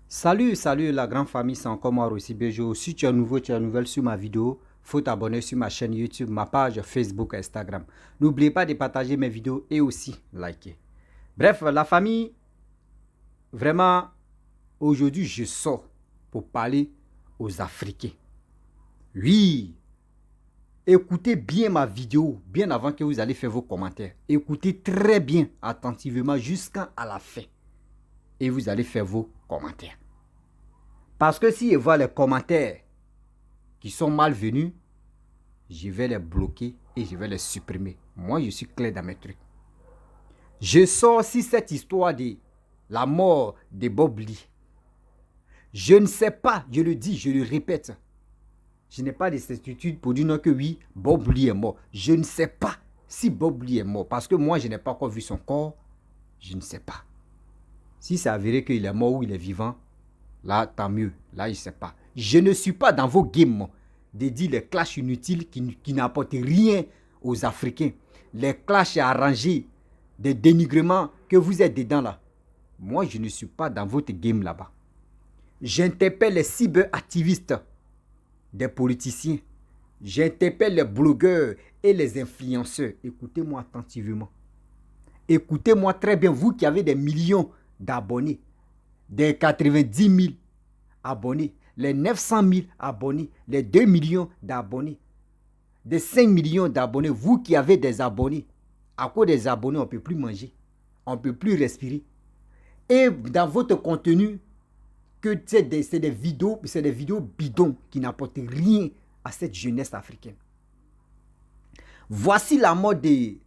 Salut la grande famille, c'est encore moi Rossi Bejo. Si tu es nouveau, tu es nouvelle sur ma vidéo, faut t'abonner sur ma chaîne YouTube, ma page Facebook, Instagram. N'oubliez pas de partager mes vidéos et aussi liker. Bref, la famille, vraiment, aujourd'hui, je sors pour parler aux Africains. Oui, écoutez bien ma vidéo, bien avant que vous allez faire vos commentaires. Écoutez très bien, attentivement, jusqu'à la fin. Et vous allez faire vos commentaires. Parce que si je vois les commentaires qui sont malvenus, je vais les bloquer et je vais les supprimer. Moi, je suis clair dans mes trucs. Je sors aussi cette histoire de la mort de Bob Lee. Je ne sais pas, je le dis, je le répète. Je n'ai pas de certitude pour dire non que oui, Bob Lee est mort. Je ne sais pas si Bob Lee est mort. Parce que moi, je n'ai pas encore vu son corps. Je ne sais pas. Si c'est avéré qu'il est mort ou il est vivant, là, tant mieux. Là, je ne sais pas. Je ne suis pas dans vos games de dire les clashs inutiles qui n'apportent rien aux Africains. Les clashs arrangés, des dénigrements que vous êtes dedans là. Moi, je ne suis pas dans votre game là-bas. J'interpelle les cyberactivistes des politiciens. J'interpelle les blogueurs et les influenceurs. Écoutez-moi attentivement. Écoutez-moi très bien, vous qui avez des millions d'abonnés, des 90 000 abonnés, les 900 000 abonnés, les 2 millions d'abonnés, des 5 millions d'abonnés, vous qui avez des abonnés. À cause des abonnés, on ne peut plus manger, on ne peut plus respirer. Et dans votre contenu, que c'est des vidéos bidons qui n'apportent rien à cette jeunesse africaine. Voici la mort de,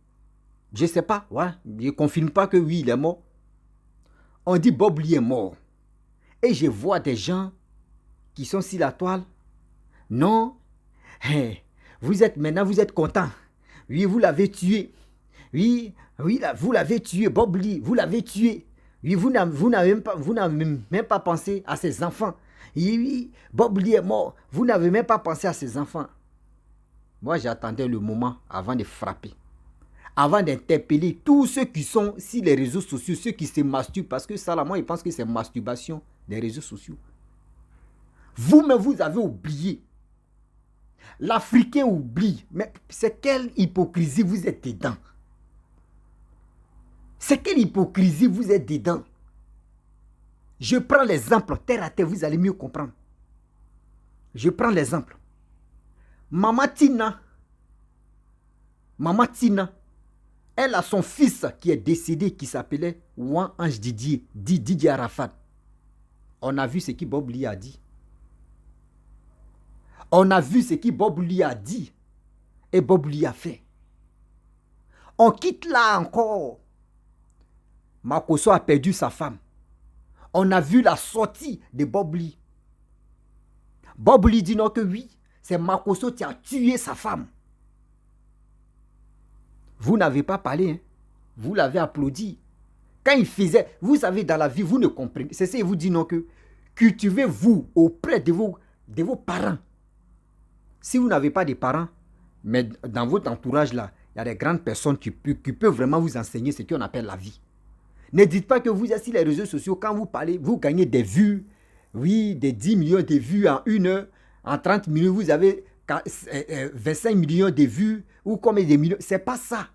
je ne sais pas, ouais, je ne confirme pas que oui, il est mort. On dit Bob Lee est mort. Et je vois des gens qui sont sur la toile. Non, hey, vous êtes content. Oui, vous l'avez tué. Oui, vous l'avez tué, Bob Lee, vous l'avez tué. Oui, vous n'avez même pas pensé à ses enfants. Oui, Bob Lee est mort. Vous n'avez même pas pensé à ses enfants. Moi, j'attendais le moment avant de frapper. Avant d'interpeller tous ceux qui sont sur les réseaux sociaux, ceux qui se masturbent. Parce que ça, là, moi, je pense que c'est masturbation des réseaux sociaux. Vous-même, vous avez oublié. L'Africain oublie. Mais c'est quelle hypocrisie vous êtes dedans? C'est quelle hypocrisie vous êtes dedans? Je prends l'exemple, terre à terre, vous allez mieux comprendre. Je prends l'exemple. Maman Tina, elle a son fils qui est décédé, qui s'appelait Ouan Ange Didier, dit Didier Arafat. On a vu ce que Bob Lee a dit. On a vu ce que Bob Lee a dit et Bob Lee a fait. On quitte là encore. Makosso a perdu sa femme. On a vu la sortie de Bob Lee. Bob Lee dit non que oui, c'est Makosso qui a tué sa femme. Vous n'avez pas parlé, hein? Vous l'avez applaudi. Quand il faisait, vous savez, dans la vie, vous ne comprenez. C'est ça, il vous dit non que cultivez-vous auprès de vos parents. Si vous n'avez pas de parents, mais dans votre entourage là, il y a des grandes personnes qui peuvent vraiment vous enseigner ce qu'on appelle la vie. Ne dites pas que vous êtes sur les réseaux sociaux, quand vous parlez, vous gagnez des vues, oui, des 10 millions de vues en 1 heure. En 30 minutes, vous avez 25 millions de vues ou combien de millions. C'est pas ça.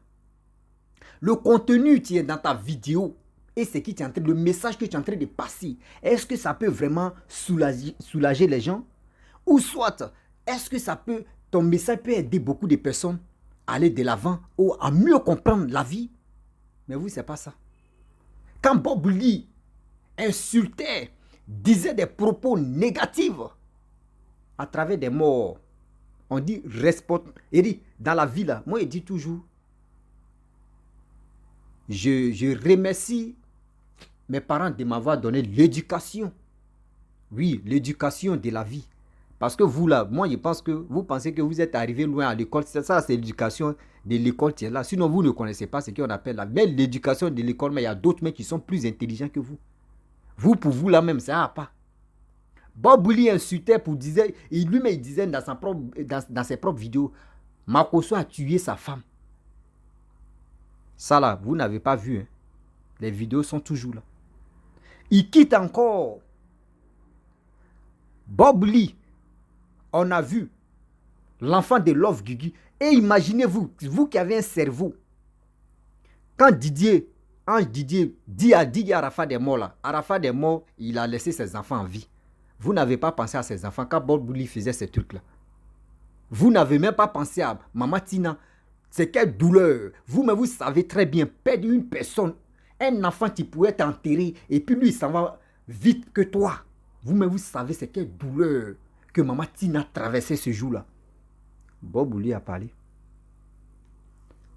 Le contenu qui est dans ta vidéo et ce qui est le message que tu es en train de passer, est-ce que ça peut vraiment soulager les gens? Ou soit, est-ce que ton message peut aider beaucoup de personnes à aller de l'avant ou à mieux comprendre la vie? Mais vous, c'est pas ça. Quand Bob Lee insultait, disait des propos négatifs à travers des morts, on dit il dit dans la vie là, moi il dit toujours, je remercie mes parents de m'avoir donné l'éducation. Oui, l'éducation de la vie. Parce que vous là, moi je pense que vous pensez que vous êtes arrivé loin à l'école. C'est ça, c'est l'éducation de l'école qui est là. Sinon vous ne connaissez pas ce qu'on appelle la belle l'éducation de l'école, mais il y a d'autres mecs qui sont plus intelligents que vous. Vous pour vous là même, ça n'a pas. Bob Lee insultait pour dire, lui-même il disait dans ses propres vidéos, Makosso a tué sa femme. Ça là, vous n'avez pas vu. Hein. Les vidéos sont toujours là. Il quitte encore Bob Lee, on a vu l'enfant de Love Guigui. Et imaginez-vous, vous qui avez un cerveau, quand Ange Didier dit à Didier Arafat est mort là, Arafat est mort, il a laissé ses enfants en vie. Vous n'avez pas pensé à ses enfants quand Bob Lee faisait ces trucs-là. Vous n'avez même pas pensé à Maman Tina. C'est quelle douleur. Vous-même, vous savez très bien, perdre une personne, un enfant qui pourrait t'enterrer, et puis lui, il s'en va vite que toi. Vous-même, vous savez c'est quelle douleur que Maman Tina traversait ce jour-là. Bob Lee a parlé.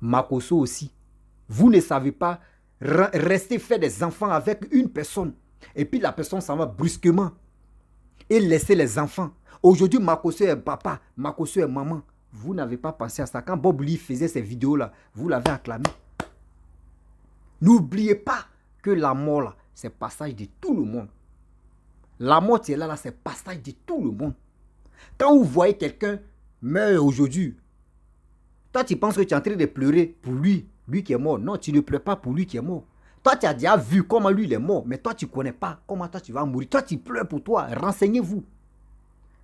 Makosso aussi. Vous ne savez pas rester faire des enfants avec une personne, et puis la personne s'en va brusquement, et laisser les enfants. Aujourd'hui, Makosso est papa, Makosso est maman. Vous n'avez pas pensé à ça. Quand Bob Lee faisait ces vidéos-là, vous l'avez acclamé. N'oubliez pas que la mort, là, c'est passage de tout le monde. La mort, c'est là, c'est passage de tout le monde. Quand vous voyez quelqu'un meurt aujourd'hui, toi, tu penses que tu es en train de pleurer pour lui qui est mort. Non, tu ne pleures pas pour lui qui est mort. Toi, tu as déjà vu comment lui, il est mort, mais toi, tu ne connais pas comment toi, tu vas mourir. Toi, tu pleures pour toi. Renseignez-vous.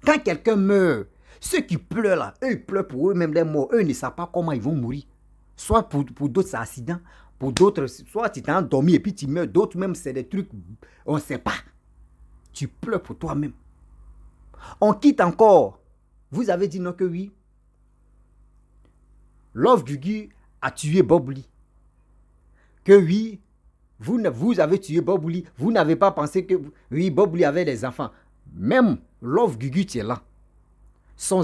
Quand quelqu'un meurt, ceux qui pleurent là, eux, ils pleurent pour eux-mêmes les morts. Eux ne savent pas comment ils vont mourir. Soit pour d'autres, c'est accident. Pour d'autres, soit tu t'es endormi et puis tu meurs. D'autres même, c'est des trucs, on ne sait pas. Tu pleures pour toi-même. On quitte encore. Vous avez dit non que oui. Love Guigui a tué Bob Lee. Que oui, vous avez tué Bob Lee. Vous n'avez pas pensé que oui, Bob Lee avait des enfants. Même Love Guigui est là. Son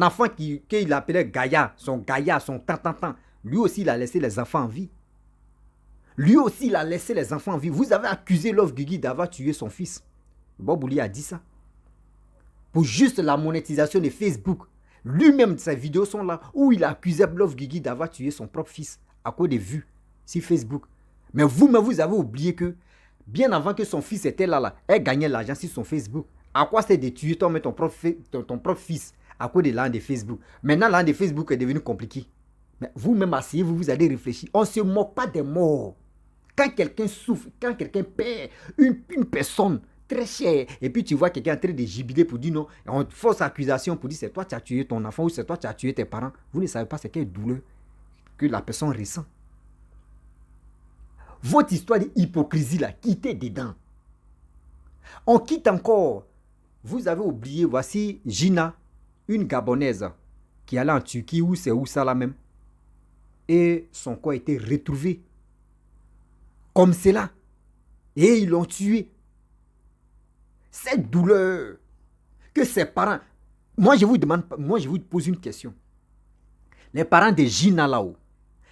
enfant qu'il appelait Gaïa, son tant. Lui aussi, il a laissé les enfants en vie. Lui aussi, il a laissé les enfants en vie. Vous avez accusé Love Guigui d'avoir tué son fils. Bob Lee a dit ça. Pour juste la monétisation de Facebook. Lui-même, ses vidéos sont là où il a accusé Love Guigui d'avoir tué son propre fils à cause des vues sur Facebook. Mais vous avez oublié que bien avant que son fils était là, elle gagnait l'argent sur son Facebook. À quoi c'est de tuer ton propre fils à cause de l'argent de Facebook? Maintenant, l'argent de Facebook est devenu compliqué. Mais vous-même, asseyez-vous, vous allez réfléchir. On ne se moque pas des morts. Quand quelqu'un souffre, quand quelqu'un perd une personne très chère, et puis tu vois quelqu'un en train de jubiler pour dire non, on fausse accusation pour dire c'est toi qui as tué ton enfant ou c'est toi qui as tué tes parents, vous ne savez pas c'est quelle douleur que la personne ressent. Votre histoire d'hypocrisie là, quittez dedans. On quitte encore. Vous avez oublié, voici Gina, une Gabonaise qui allait en Turquie, ou c'est où ça là même, et son corps a été retrouvé comme cela, et ils l'ont tué. Cette douleur que ses parents... Moi, je vous pose une question. Les parents de Gina là-haut,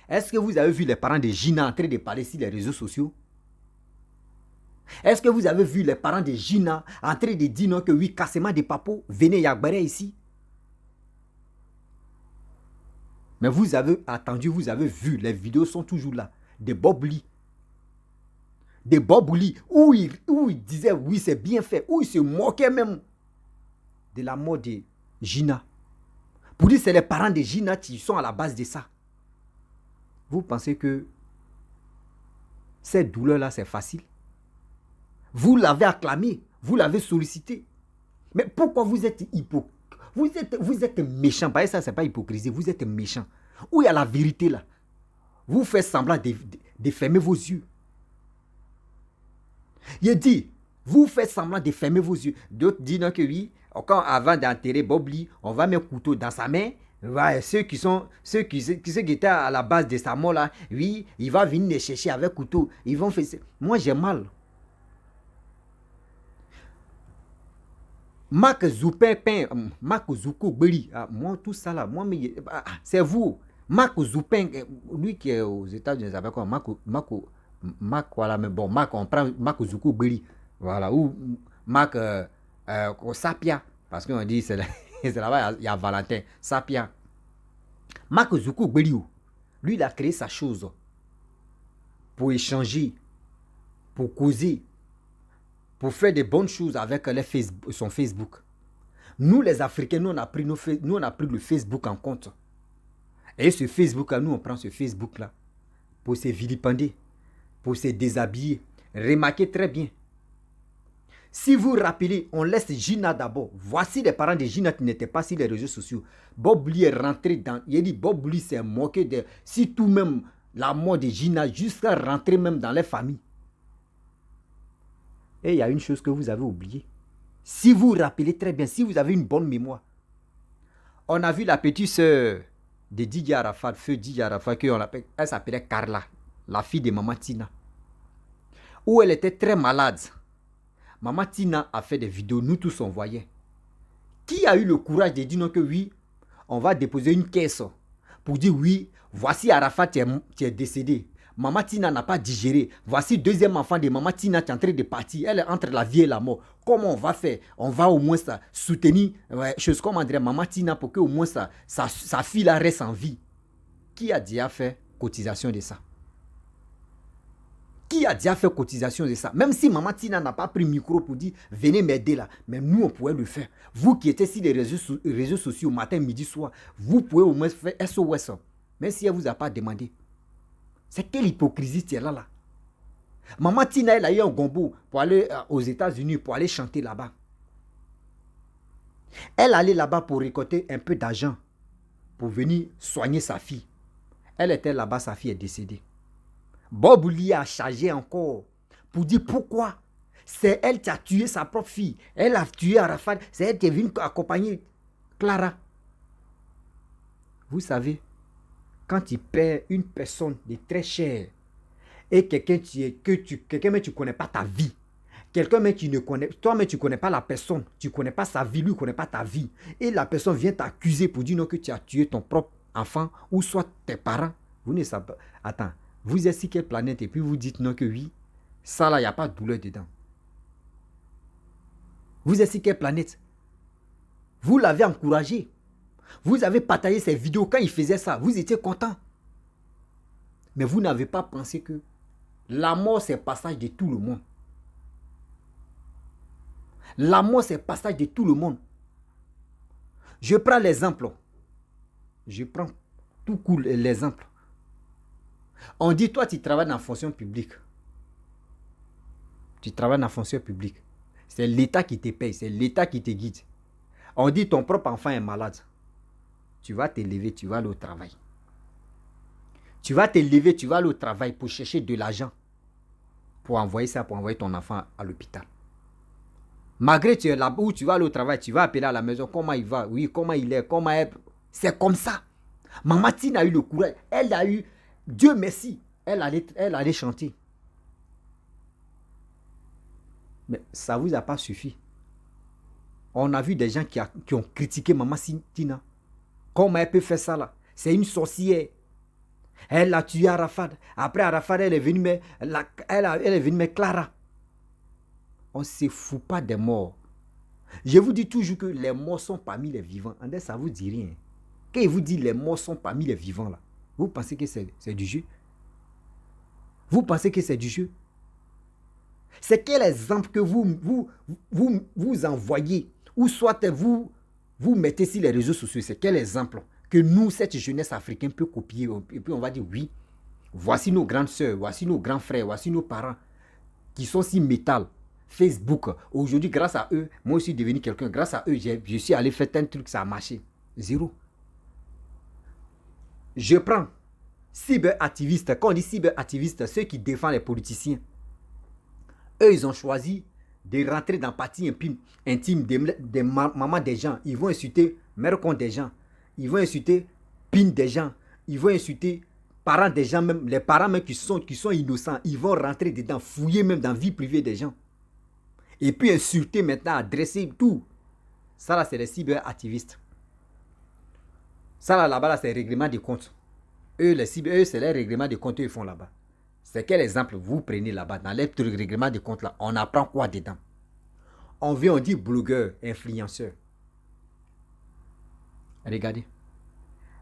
est-ce que vous avez vu les parents de Gina en train de parler sur les réseaux sociaux? Est-ce que vous avez vu les parents de Gina en train de dire non que oui, Kassema de Papo, venez Yagbare ici? Mais vous avez attendu, vous avez vu, les vidéos sont toujours là, de Bob Lee. De Bob Lee, où il disait oui, c'est bien fait, où il se moquait même de la mort de Gina. Pour dire que c'est les parents de Gina qui sont à la base de ça. Vous pensez que cette douleur-là, c'est facile? Vous l'avez acclamé, vous l'avez sollicité. Mais pourquoi vous êtes hypocrite? Vous êtes méchant. Ça, ce n'est pas hypocrisie, vous êtes méchant. Où il y a la vérité là? Vous faites semblant de fermer vos yeux. Il dit, vous faites semblant de fermer vos yeux. D'autres disent non que oui, avant d'enterrer Bob Lee, on va mettre un couteau dans sa main. Ouais, ceux qui étaient à la base de sa mort là, oui, il va venir les chercher avec couteau. Ils vont faire ça. Moi, j'ai mal. Mark Zuckerberg, moi tout ça là, moi c'est vous. Mark Zuckerberg, lui qui est aux États-Unis, avec quoi? Mark, voilà, mais bon, on prend Mark Zuckerberg, voilà, ou Mark Sapia, parce qu'on dit c'est là-bas, il y a Valentin, Sapia. Mark Zuckerberg, lui, il a créé sa chose pour échanger, pour causer, pour faire des bonnes choses avec son Facebook. Nous, les Africains, nous, on a pris le Facebook en compte. Et ce Facebook-là, nous, on prend ce Facebook-là pour se vilipender, pour se déshabiller. Remarquez très bien. Si vous rappelez, on laisse Gina d'abord. Voici les parents de Gina qui n'étaient pas sur les réseaux sociaux. Bob Lee est rentré dans... Il a dit, Bob Lee s'est moqué de... Si tout même la mort de Gina, jusqu'à rentrer même dans les familles. Et il y a une chose que vous avez oubliée. Si vous vous rappelez très bien, si vous avez une bonne mémoire, on a vu la petite sœur de Didier Arafat, feu Didier Arafat, elle s'appelait Carla, la fille de Maman Tina, où elle était très malade. Maman Tina a fait des vidéos, nous tous on voyait. Qui a eu le courage de dire non que oui, on va déposer une caisse pour dire oui, voici Arafat qui est décédé. Maman Tina n'a pas digéré. Voici le deuxième enfant de Maman Tina qui est en train de partir. Elle est entre la vie et la mort. Comment on va faire? On va au moins soutenir, chose comme on dirait Maman Tina pour que au moins sa fille là reste en vie. Qui a déjà fait cotisation de ça? Qui a déjà fait cotisation de ça? Même si Maman Tina n'a pas pris micro pour dire venez m'aider là, mais nous on pouvait le faire. Vous qui étiez sur les réseaux sociaux matin, midi, soir, vous pouvez au moins faire SOS. Même si elle ne vous a pas demandé. C'est quelle hypocrisie tu es là. Maman Tina, elle a eu un gombo pour aller aux États-Unis, pour aller chanter là-bas. Elle allait là-bas pour récolter un peu d'argent, pour venir soigner sa fille. Elle était là-bas, sa fille est décédée. Bob Lee a chargé encore pour dire pourquoi. C'est elle qui a tué sa propre fille. Elle a tué Arafat. C'est elle qui est venue accompagner Clara. Vous savez, quand tu perds une personne de très chère et quelqu'un mais tu ne connais pas ta vie, quelqu'un mais tu ne connais, toi mais tu ne connais pas la personne, tu ne connais pas sa vie, lui ne connaît pas ta vie, et la personne vient t'accuser pour dire non que tu as tué ton propre enfant ou soit tes parents, vous ne savez pas. Attends, vous êtes sur quelle planète et puis vous dites non que oui, ça là, il n'y a pas de douleur dedans. Vous êtes sur quelle planète? Vous l'avez encouragé. Vous avez partagé ces vidéos quand il faisait ça. Vous étiez content. Mais vous n'avez pas pensé que la mort, c'est le passage de tout le monde. La mort, c'est le passage de tout le monde. Je prends l'exemple. Je prends tout cool l'exemple. On dit, toi, tu travailles dans la fonction publique. Tu travailles dans la fonction publique. C'est l'État qui te paye. C'est l'État qui te guide. On dit, ton propre enfant est malade. Tu vas te lever, tu vas aller au travail. Tu vas te lever, tu vas aller au travail pour chercher de l'argent. Pour envoyer ça, pour envoyer ton enfant à l'hôpital. Malgré tu es là où tu vas aller au travail, tu vas appeler à la maison, comment il va, oui, comment il est, comment elle... C'est comme ça. Maman Tine a eu le courage. Elle a eu, Dieu merci, elle allait chanter. Mais ça ne vous a pas suffi. On a vu des gens qui ont critiqué Maman Tina. Comment elle peut faire ça là? C'est une sorcière. Elle a tué Arafat. Après Arafat, elle est venue mettre Clara. On ne se fout pas des morts. Je vous dis toujours que les morts sont parmi les vivants. En fait, ça ne vous dit rien. Quand il vous dit les morts sont parmi les vivants là, vous pensez que c'est du jeu? Vous pensez que c'est du jeu? C'est quel exemple que vous envoyez ou soit vous mettez sur les réseaux sociaux? C'est quel exemple que nous, cette jeunesse africaine, peut copier? Et puis on va dire oui, voici nos grandes sœurs, voici nos grands frères, voici nos parents qui sont si métal. Facebook, aujourd'hui, grâce à eux, moi aussi devenu quelqu'un. Grâce à eux, je suis allé faire un truc, ça a marché. Zéro. Je prends cyberactivistes. Quand on dit cyberactivistes, ceux qui défendent les politiciens. Eux, ils ont choisi de rentrer dans la partie intime des mamans des gens. Ils vont insulter mère contre des gens. Ils vont insulter pin des gens. Ils vont insulter parents des gens, même les parents même qui sont innocents. Ils vont rentrer dedans, fouiller même dans la vie privée des gens. Et puis insulter maintenant, adresser tout. Ça là, c'est les cyberactivistes. Ça là-bas, c'est le règlement des comptes. Eux, c'est les règlements de comptes qu'ils font là-bas. C'est quel exemple vous prenez là-bas? Dans les règlements de comptes là, on apprend quoi dedans? On dit blogueur, influenceur. Regardez.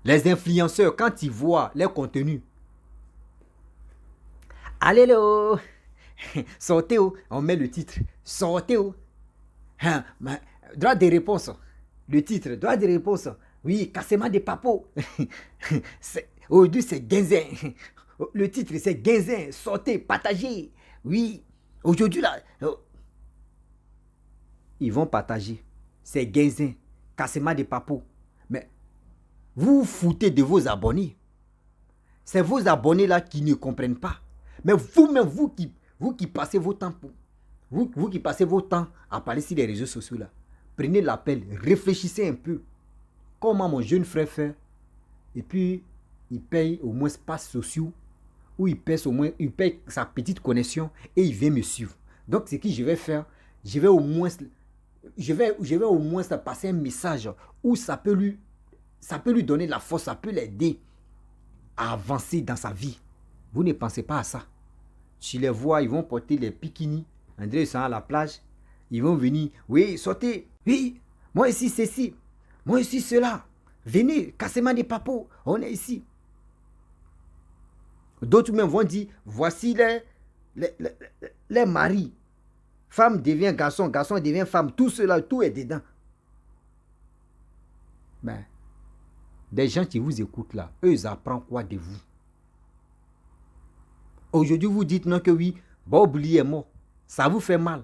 Les influenceurs, quand ils voient les contenus, allez là, sortez où? On met le titre. Sortez où? Droit de réponse. Le titre, droit de réponse. Oui, cassement des papos. Aujourd'hui, c'est Guinzin. Le titre, c'est Guinzin. Sortez, partagez. Oui, aujourd'hui, là. ils vont partager. C'est Gainzin, Cassement des Papos. Mais vous vous foutez de vos abonnés. C'est vos abonnés là qui ne comprennent pas. Mais vous-même, vous qui passez vos temps vous qui passez vos temps à parler sur les réseaux sociaux là, prenez l'appel, réfléchissez un peu. Comment mon jeune frère fait? Et puis, il paye au moins passe sociaux, ou il paye sa petite connexion et il vient me suivre. Donc, ce que je vais faire, je vais au moins passer un message où ça peut lui donner la force, ça peut l'aider à avancer dans sa vie. Vous ne pensez pas à ça. Tu les vois, ils vont porter les bikinis. André, ils sont à la plage. Ils vont venir. Oui, sortez. Oui, moi ici, ceci. Moi ici, cela. Venez, Cassement des Papos. On est ici. D'autres même vont dire, voici les maris. Femme devient garçon, garçon devient femme. Tout cela, tout est dedans. Ben, des gens qui vous écoutent là, eux, ils apprennent quoi de vous? Aujourd'hui, vous dites non que oui, Bobli est mort. Ça vous fait mal.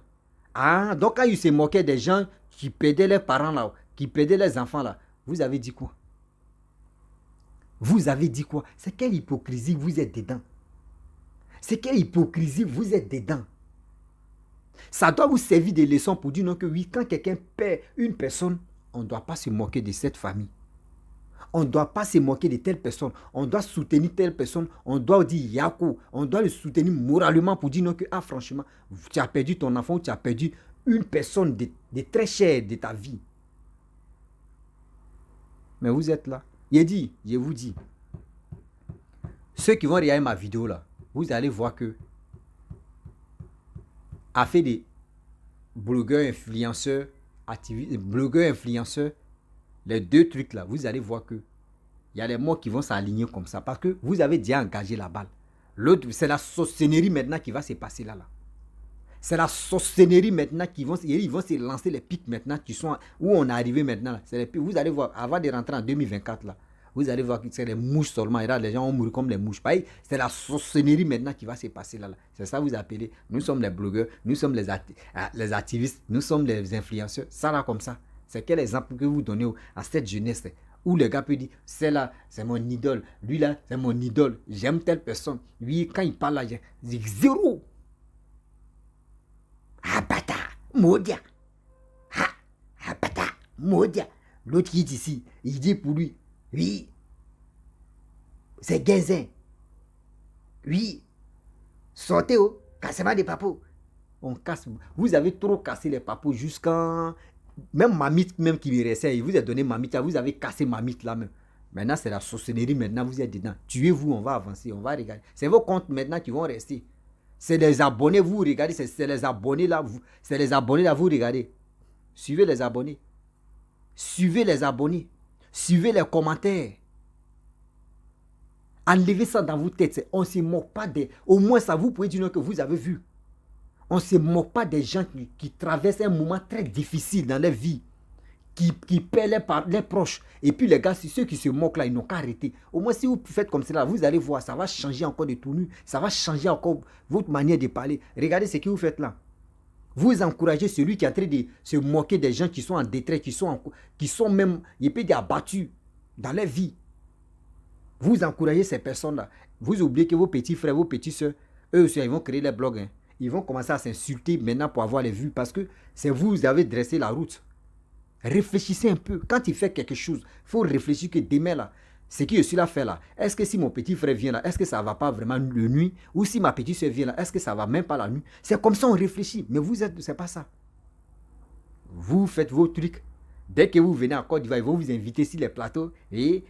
Ah, donc quand ils se moquaient des gens qui perdaient leurs parents là, qui perdaient les enfants là, vous avez dit quoi? Vous avez dit quoi? C'est quelle hypocrisie vous êtes dedans? C'est quelle hypocrisie vous êtes dedans? Ça doit vous servir de leçon pour dire non que oui, quand quelqu'un perd une personne, on ne doit pas se moquer de cette famille. On ne doit pas se moquer de telle personne. On doit soutenir telle personne. On doit dire Yako. On doit le soutenir moralement pour dire non que, ah franchement, tu as perdu ton enfant, tu as perdu une personne de très chère de ta vie. Mais vous êtes là. Je vous dis, ceux qui vont regarder ma vidéo là, vous allez voir que a fait des blogueurs, influenceurs, activistes, blogueurs, influenceurs, les deux trucs là, vous allez voir que il y a les mots qui vont s'aligner comme ça parce que vous avez déjà engagé la balle. L'autre, c'est la sorcellerie maintenant qui va se passer là. C'est la sorcellerie maintenant ils vont se lancer les pics maintenant qui sont où on est arrivé maintenant là. C'est les pics. Vous allez voir, avant de rentrer en 2024 là, vous allez voir que c'est les mouches seulement. Et là, les gens vont mourir comme les mouches. C'est la sorcellerie maintenant qui va se passer là. C'est ça que vous appelez. Nous sommes les blogueurs, nous sommes les activistes, nous sommes les influenceurs. Ça là comme ça. C'est quel exemple que vous donnez à cette jeunesse où le gars peut dire, c'est là, c'est mon idole. Lui là, c'est mon idole. J'aime telle personne. Lui, quand il parle là, il dit zéro. Ah bâtard, Modia. Ah bâtard, Modia. L'autre qui est ici, il dit pour lui, oui, c'est Gainzin. Oui, sortez au Cassement des Papos. On casse. Vous avez trop cassé les papos jusqu'à... Même Mamite même qui me restait, il vous a donné Mamite, vous avez cassé Mamite là même. Maintenant c'est la sorcellerie, maintenant vous êtes dedans. Tuez-vous, on va avancer, on va regarder. C'est vos comptes maintenant qui vont rester. C'est les abonnés, vous regardez, c'est les abonnés là, c'est les abonnés là, vous regardez. Suivez les abonnés. Suivez les abonnés. Suivez les commentaires. Enlevez ça dans vos têtes. On ne se moque pas des... Au moins ça, vous pouvez dire que vous avez vu. On ne se moque pas des gens qui traversent un moment très difficile dans leur vie, qui perdent les proches. Et puis les gars, ceux qui se moquent là, ils n'ont qu'à arrêter. Au moins, si vous faites comme cela, vous allez voir, ça va changer encore de tournure, ça va changer encore votre manière de parler. Regardez ce que vous faites là. Vous encouragez celui qui est en train de se moquer des gens qui sont en détresse, qui sont même, il peut dire, abattus dans leur vie. Vous encouragez ces personnes-là. Vous oubliez que vos petits frères, vos petites soeurs, eux aussi, ils vont créer les blogs. Hein. Ils vont commencer à s'insulter maintenant pour avoir les vues parce que c'est vous qui avez dressé la route. Réfléchissez un peu. Quand il fait quelque chose, il faut réfléchir que demain là, ce que je suis là à faire là, est-ce que si mon petit frère vient là, est-ce que ça ne va pas vraiment le nuit? Ou si ma petite soeur vient là, est-ce que ça ne va même pas la nuit? C'est comme ça on réfléchit. Mais vous êtes, c'est pas ça. Vous faites vos trucs. Dès que vous venez en Côte d'Ivoire, ils vont vous inviter sur les plateaux et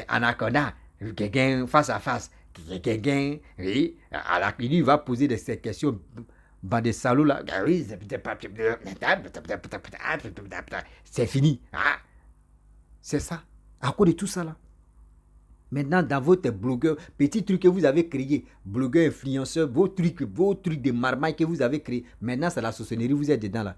Anaconda, quelqu'un face à face. Quelqu'un, oui, à la il va poser ces questions des salauds là. C'est fini. Ah. C'est ça. À cause de tout ça là. Maintenant, dans votre blogueur, petit truc que vous avez créé, blogueur, influenceur, vos trucs de marmaille que vous avez créé, maintenant c'est la sorcellerie, vous êtes dedans là.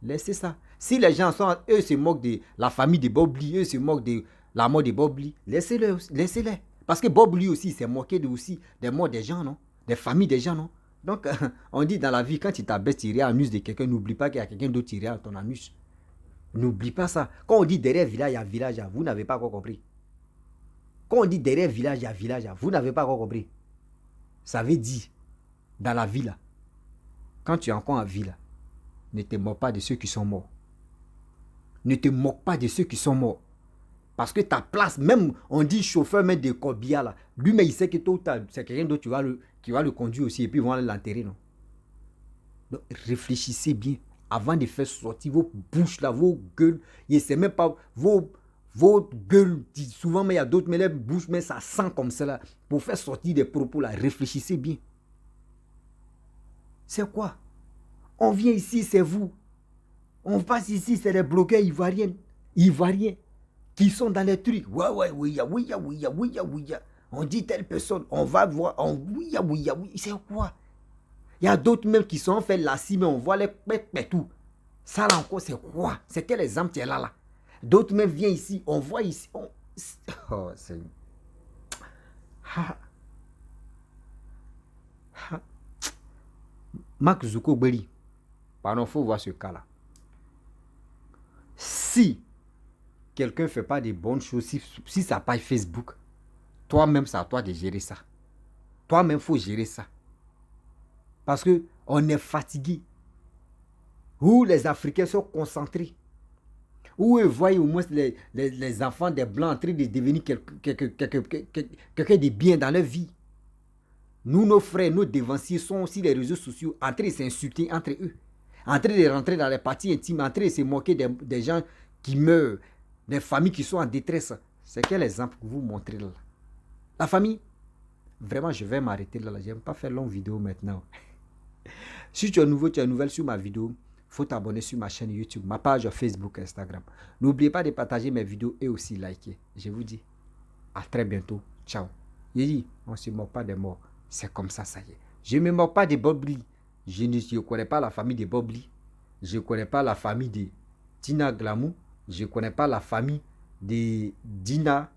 Laissez ça. Si les gens sont, eux se moquent de la famille de Bobli, eux se moquent de la mort de Bobli, laissez-les. Parce que Bob lui aussi s'est moqué aussi des morts des gens, non? Des familles des gens, non? Donc, on dit dans la vie, quand tu t'abaisses, tu irais en anus de quelqu'un, n'oublie pas qu'il y a quelqu'un d'autre qui irait dans ton anus. N'oublie pas ça. Quand on dit derrière village, il y a village, vous n'avez pas encore compris. Quand on dit derrière village, il y a village, vous n'avez pas encore compris. Ça veut dire, dans la vie là, quand tu es encore en vie là, ne te moque pas de ceux qui sont morts. Ne te moque pas de ceux qui sont morts. Parce que ta place, même on dit chauffeur, même de corbillard là, lui, mais il sait que tôt ou tard, c'est quelqu'un d'autre qui va le conduire aussi et puis ils vont aller l'enterrer, non? Donc réfléchissez bien avant de faire sortir vos bouches là, vos gueules. Et c'est même pas vos gueules, souvent, mais il y a d'autres, mais les bouches, mais ça sent comme ça là. Pour faire sortir des propos là, réfléchissez bien. C'est quoi? On vient ici, c'est vous. On passe ici, c'est les bloqueurs ivoiriens qui sont dans les trucs. Ouais, oui. On dit telle personne, on va voir, oui, c'est quoi? Il y a d'autres même qui sont fait lassis, mais on voit les tout. Ça là encore, c'est quoi? C'est quel exemple tu es là? D'autres même viennent ici, on voit ici. Oh, c'est... Mark Zuckerberg, pardon, il faut voir ce cas-là. Si quelqu'un ne fait pas de bonnes choses, si ça passe Facebook, toi-même, c'est à toi de gérer ça. Toi-même, il faut gérer ça. Parce qu'on est fatigué. Où les Africains sont concentrés. Où ils voient au moins les enfants des Blancs en train de devenir quelqu'un de bien dans leur vie. Nous, nos frères, nos dévanciers sont aussi les réseaux sociaux en train de s'insulter entre eux. En train de rentrer dans les parties intimes, en train de se moquer des gens qui meurent, des familles qui sont en détresse. C'est quel exemple que vous montrez là? La famille, vraiment, je vais m'arrêter là. Je n'aime pas faire longue vidéo maintenant. Si tu es nouveau, tu es nouvelle sur ma vidéo, il faut t'abonner sur ma chaîne YouTube, ma page Facebook, Instagram. N'oubliez pas de partager mes vidéos et aussi liker. Je vous dis à très bientôt. Ciao. Yéyi, on ne se moque pas des morts. C'est comme ça, ça y est. Je ne me moque pas de Bob Lee. Je ne connais pas la famille de Bob Lee. Je ne connais pas la famille de Tina Glamour. Je ne connais pas la famille de Dina.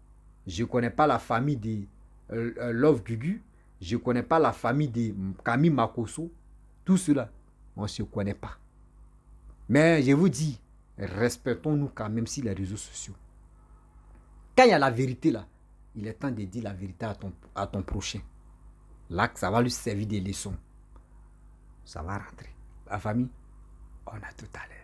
Je ne connais pas la famille de Love Gugu. Je ne connais pas la famille de Camille Makosso. Tout cela, on ne se connaît pas. Mais je vous dis, respectons-nous quand même sur les réseaux sociaux. Quand il y a la vérité là, il est temps de dire la vérité à ton prochain. Là, ça va lui servir de leçon. Ça va rentrer. La famille, on a tout à l'heure.